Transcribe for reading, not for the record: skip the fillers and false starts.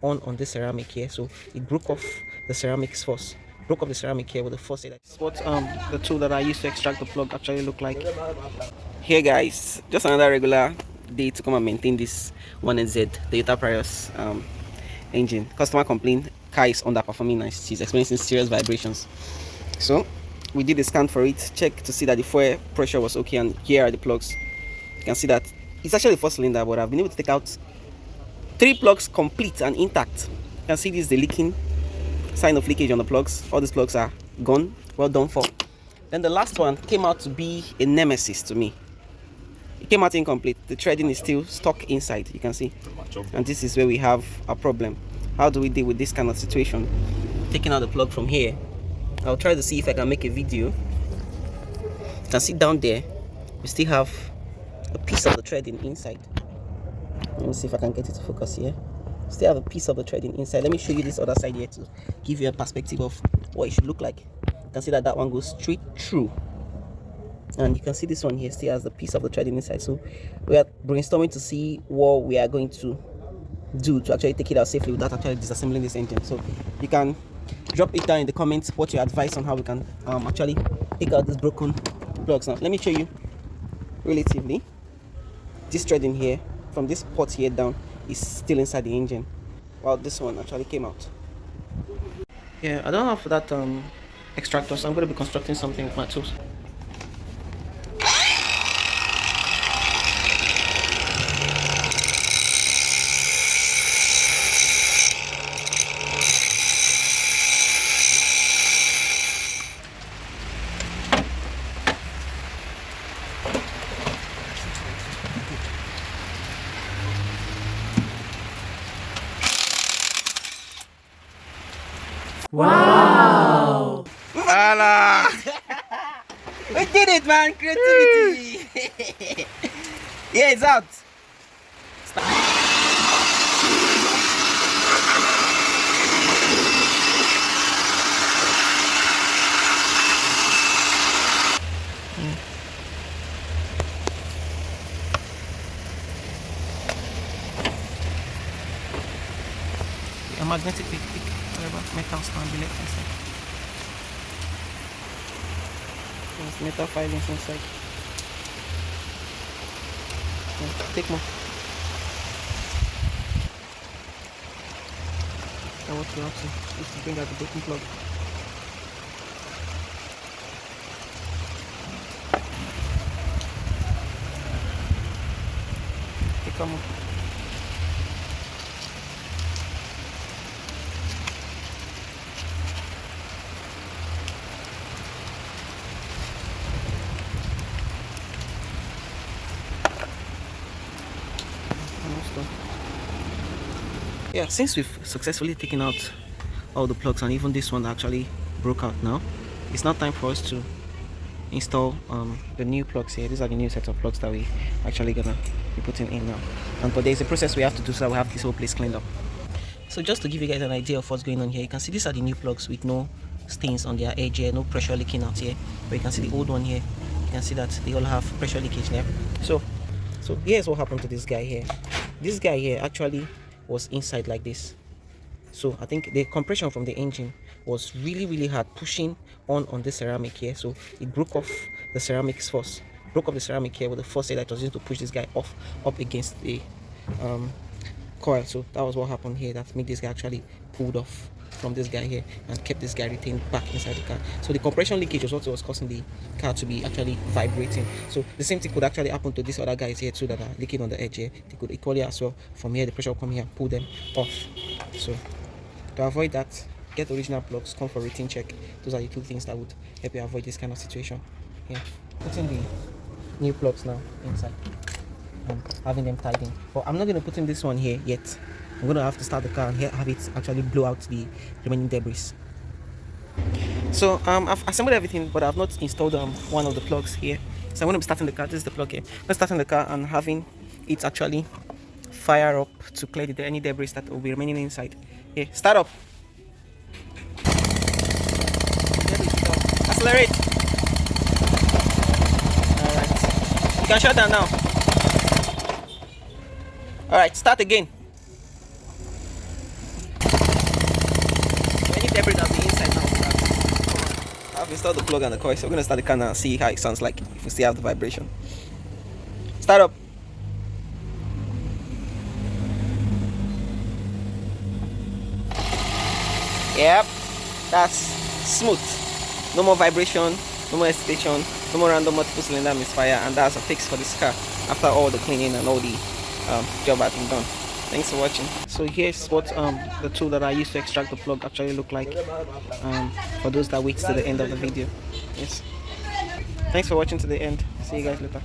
on this ceramic here, so it broke off the ceramics first. Broke off the ceramic here with the faucet. That's what the tool that I used to extract the plug actually look like. Here guys, just another regular day to come and maintain this 1NZ Toyota Prius engine. Customer complained car is underperforming and she's experiencing serious vibrations. So we did a scan for it, check to see that the fuel pressure was okay, and here are the plugs. You can see that it's actually the 4-cylinder, but I've been able to take out 3 plugs complete and intact. You can see this is the leaking sign of leakage on the plugs. All these plugs are gone, well done for. Then the last one came out to be a nemesis to me. It came out incomplete. The threading is still stuck inside, you can see, and this is where we have a problem. How do we deal with this kind of situation? Taking out the plug from here, I'll try to see if I can make a video. You can see down there we still have a piece of the threading inside. Let me see if I can get it to focus here. Still have a piece of the threading inside. Let me show you this other side here to give you a perspective of what it should look like. You can see that that one goes straight through, and you can see this one here still has the piece of the threading inside. So we are brainstorming to see what we are going to do to actually take it out safely without actually disassembling this engine. So you can drop it down in the comments what your advice on how we can actually take out these broken plugs. Now let me show you relatively. This threading here from this port here down is still inside the engine, while this one actually came out. Yeah, I don't have that extractor, so I'm going to be constructing something with my tools. Wow! Voila! We did it, man! Creativity! Yeah, it's out. A magnetic pick, whatever metals can be left inside. There's metal filings inside. Yeah, take more. And what you have to is to bring out the broken plug. Take more. Yeah, since we've successfully taken out all the plugs, and even this one actually broke out now, it's now time for us to install the new plugs here. These are the new set of plugs that we actually gonna be putting in now, but there's a process we have to do, so that we have this whole place cleaned up. So just to give you guys an idea of what's going on here, you can see these are the new plugs with no stains on their edge here, no pressure leaking out here. But you can see the old one here, you can see that they all have pressure leakage there. So here's what happened to this guy here. This guy here actually was inside like this. So I think the compression from the engine was really hard, pushing on the ceramic here, so it broke off the ceramics first. Broke off the ceramic here with the faucet that was used to push this guy off up against the coil. So that was what happened here, that made this guy actually pulled off from this guy here and kept this guy retained back inside the car. So the compression leakage was what was causing the car to be actually vibrating. So the same thing could actually happen to these other guys here too that are leaking on the edge here. They could equally as well, from here the pressure will come here and pull them off. So to avoid that, get original plugs, come for routine check. Those are the 2 things that would help you avoid this kind of situation. Yeah, putting the new plugs now inside and having them tied in. But I'm not going to put in this one here yet. I'm going to have to start the car and have it actually blow out the remaining debris. So I've assembled everything, but I've not installed one of the plugs here. So I'm going to be starting the car. This is the plug here. I'm starting the car and having it actually fire up to clear any debris that will be remaining inside. Here, start up. Accelerate. Alright. You can shut down now. Alright, start again. installed the plug and the coil, so we're gonna start the car now and see how it sounds like if we still have the vibration. Start up. Yep, that's smooth. No more vibration, no more hesitation, no more random multiple cylinder misfire, and that's a fix for this car after all the cleaning and all the job has been done. Thanks for watching. So here's what the tool that I used to extract the plug actually look like for those that wait to the end of the video. Yes. Thanks for watching to the end. See you guys later.